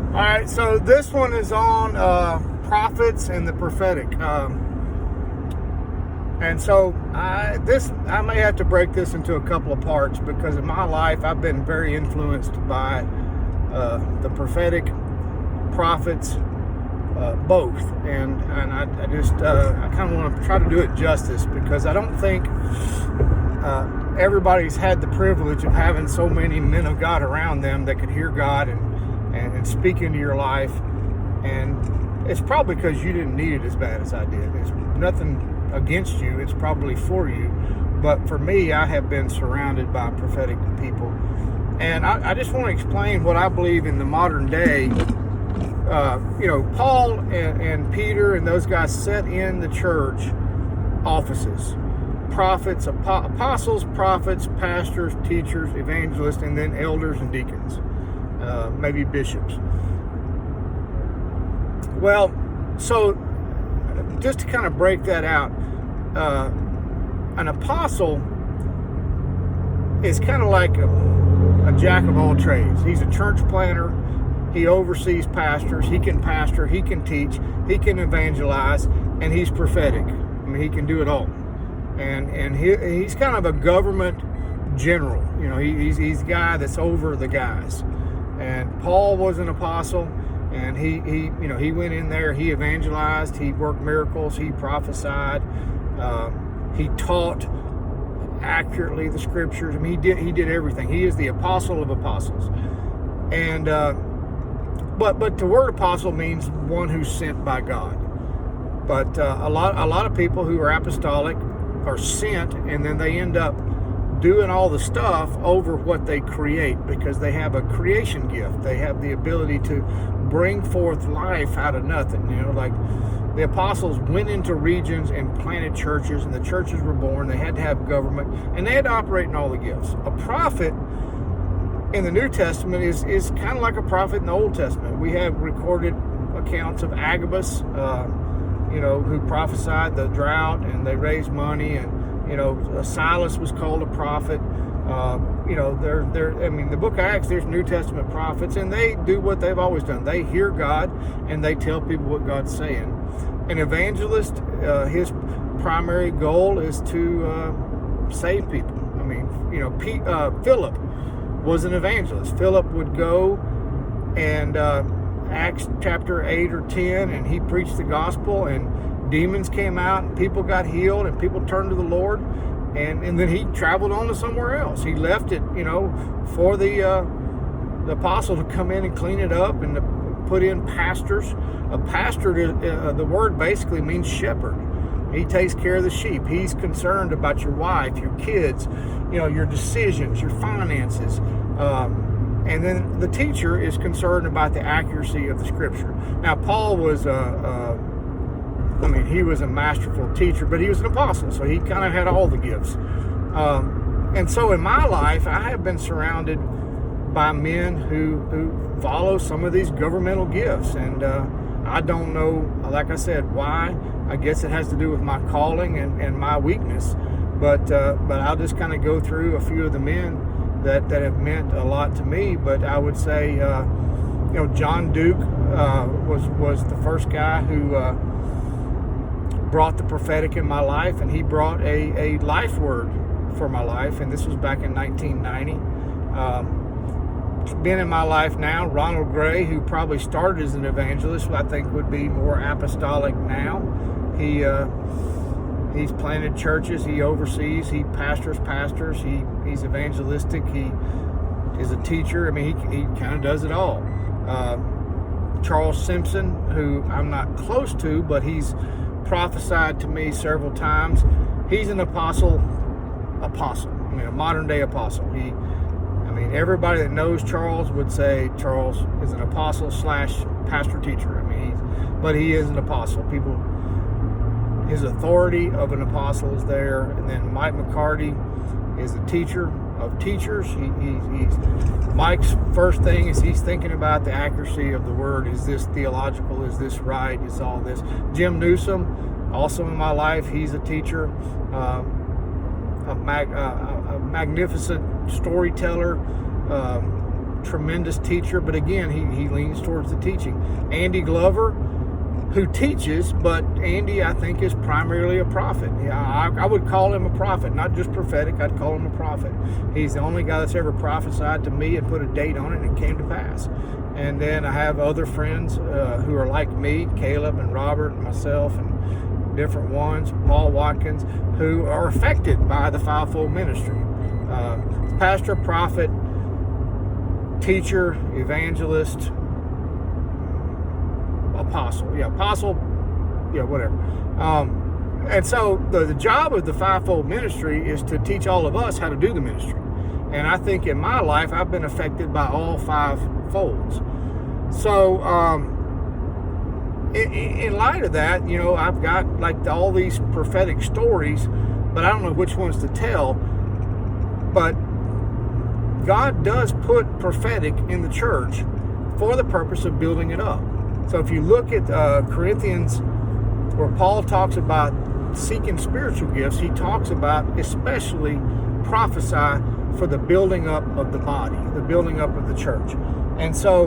All right, so this one is on prophets and the prophetic. And so I may have to break this into a couple of parts because in my life I've been very influenced by the prophetic, prophets, both, and I kind of want to try to do it justice because I don't think everybody's had the privilege of having so many men of God around them that could hear God and speak into your life, and it's probably because you didn't need it as bad as I did. It's nothing against you, it's probably for you, but for me, I have been surrounded by prophetic people, and I just want to explain what I believe in the modern day. Paul and Peter and those guys set in the church offices: prophets, apostles, prophets, pastors, teachers, evangelists, and then elders and deacons, maybe bishops. Well, so just to kind of break that out, an apostle is kind of like a jack of all trades. He's a church planter. He oversees pastors. He can pastor. He can teach. He can evangelize, and he's prophetic. I mean, he can do it all. And he's kind of a government general. You know, he's a guy that's over the guys. And Paul was an apostle, and he went in there. He evangelized. He worked miracles. He prophesied. He taught accurately the scriptures. I mean, he did everything. He is the apostle of apostles. And but the word apostle means one who's sent by God. But a lot of people who are apostolic are sent, and then they end up doing all the stuff over what they create because they have a creation gift. They have the ability to bring forth life out of nothing. You know, like the apostles went into regions and planted churches, and the churches were born. They had to have government, and they had to operate in all the gifts. A prophet in the New Testament is kind of like a prophet in the Old Testament. We have recorded accounts of Agabus, who prophesied the drought, and they raised money, and Silas was called a prophet. The book of Acts, there's New Testament prophets, and they do what they've always done. They hear God, and they tell people what God's saying. An evangelist, his primary goal is to save people. I mean, Philip was an evangelist. Philip would go and Acts chapter 8 or 10, and he preached the gospel, and demons came out, and people got healed, and people turned to the Lord, and then he traveled on to somewhere else. He left it, for the apostle to come in and clean it up and to put in pastors. A pastor, the word basically means shepherd. He takes care of the sheep. He's concerned about your wife, your kids, your decisions, your finances. And then the teacher is concerned about the accuracy of the scripture. Now, Paul was he was a masterful teacher, but he was an apostle, so he kind of had all the gifts. And so in my life, I have been surrounded by men who follow some of these governmental gifts. And I don't know, like I said, why. I guess it has to do with my calling and my weakness. But I'll just kind of go through a few of the men that have meant a lot to me. But I would say, John Duke was the first guy who brought the prophetic in my life, and he brought a life word for my life, and this was back in 1990. Been in my life now, Ronald Gray, who probably started as an evangelist, I think would be more apostolic now. He's planted churches, he oversees, he pastors, he's evangelistic, he is a teacher. I mean, he kind of does it all. Charles Simpson, who I'm not close to, but he's prophesied to me several times. He's an apostle, a modern day apostle. Everybody that knows Charles would say Charles is an apostle / pastor teacher. But he is an apostle. His authority of an apostle is there. And then Mike McCarty is a teacher of teachers. Mike's first thing is he's thinking about the accuracy of the word. Is this theological? Is this right? Is all this? Jim Newsom, also in my life, he's a teacher, a magnificent storyteller, tremendous teacher, but again, he leans towards the teaching. Andy Glover, who teaches, but Andy, I think, is primarily a prophet. Yeah, I would call him a prophet, not just prophetic. I'd call him a prophet. He's the only guy that's ever prophesied to me and put a date on it, and it came to pass. And then I have other friends who are like me, Caleb and Robert and myself and different ones, Paul Watkins, who are affected by the fivefold ministry. Pastor, prophet, teacher, evangelist, apostle, whatever. And so the job of the fivefold ministry is to teach all of us how to do the ministry. And I think in my life, I've been affected by all five folds. So in light of that, I've got like all these prophetic stories, but I don't know which ones to tell. But God does put prophetic in the church for the purpose of building it up. So if you look at Corinthians, where Paul talks about seeking spiritual gifts, he talks about especially prophesy for the building up of the body, the building up of the church. And so,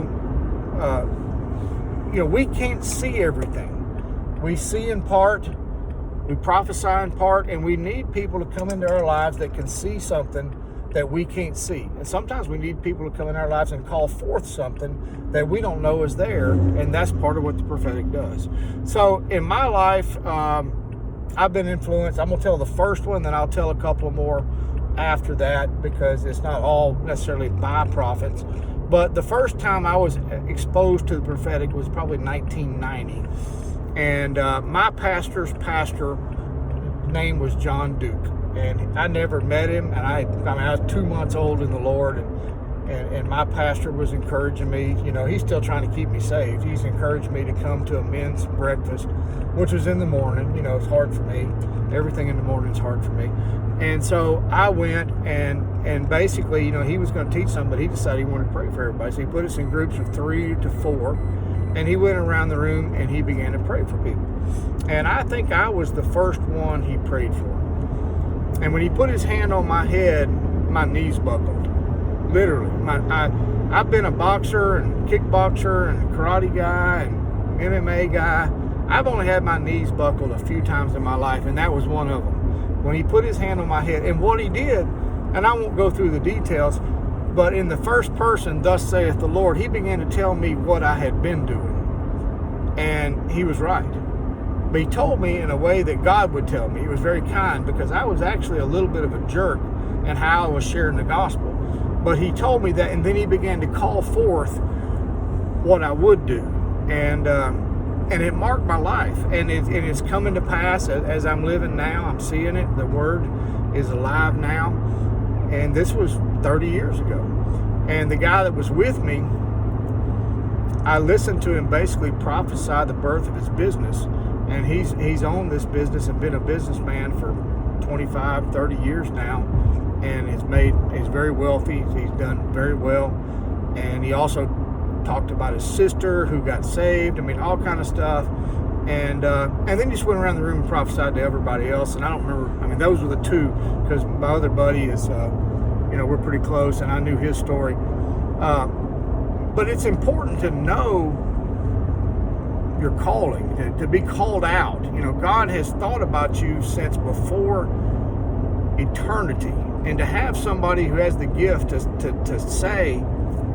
we can't see everything. We see in part, we prophesy in part, and we need people to come into our lives that can see something that we can't see. And sometimes we need people to come in our lives and call forth something that we don't know is there, and that's part of what the prophetic does. So in my life, I've been influenced. I'm going to tell the first one, then I'll tell a couple more after that, because it's not all necessarily by prophets. But the first time I was exposed to the prophetic was probably 1990. And my pastor's pastor name was John Duke. And I never met him, and I was 2 months old in the Lord, and my pastor was encouraging me. He's still trying to keep me saved. He's encouraged me to come to a men's breakfast, which was in the morning. It's hard for me. Everything in the morning is hard for me. And so I went, and basically, he was going to teach something, but he decided he wanted to pray for everybody. So he put us in groups of 3 to 4, and he went around the room, and he began to pray for people. And I think I was the first one he prayed for. And when he put his hand on my head, my knees buckled. Literally. I've been a boxer and kickboxer and karate guy and MMA guy. I've only had my knees buckled a few times in my life, and that was one of them. When he put his hand on my head, and what he did, and I won't go through the details, but in the first person, thus saith the Lord, he began to tell me what I had been doing. And he was right. But he told me in a way that God would tell me. He was very kind, because I was actually a little bit of a jerk in how I was sharing the gospel. But he told me that, and then he began to call forth what I would do. And it marked my life. And it's coming to pass as I'm living now. I'm seeing it. The word is alive now. And this was 30 years ago. And the guy that was with me, I listened to him basically prophesy the birth of his business. And he's owned this business and been a businessman for 25, 30 years now, and he's very wealthy. He's done very well. And he also talked about his sister who got saved. All kind of stuff. And then just went around the room and prophesied to everybody else. And I don't remember. Those were the two, because my other buddy is, we're pretty close, and I knew his story. But it's important to know your calling, to be called out. God has thought about you since before eternity, and to have somebody who has the gift to say,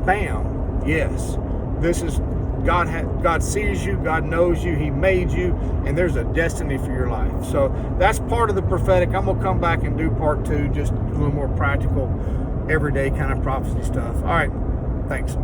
bam, yes, this is God. God sees you, God knows you, he made you, and there's a destiny for your life. So that's part of the prophetic. I'm gonna come back and do part 2, just a little more practical, everyday kind of prophecy stuff. All right, thanks.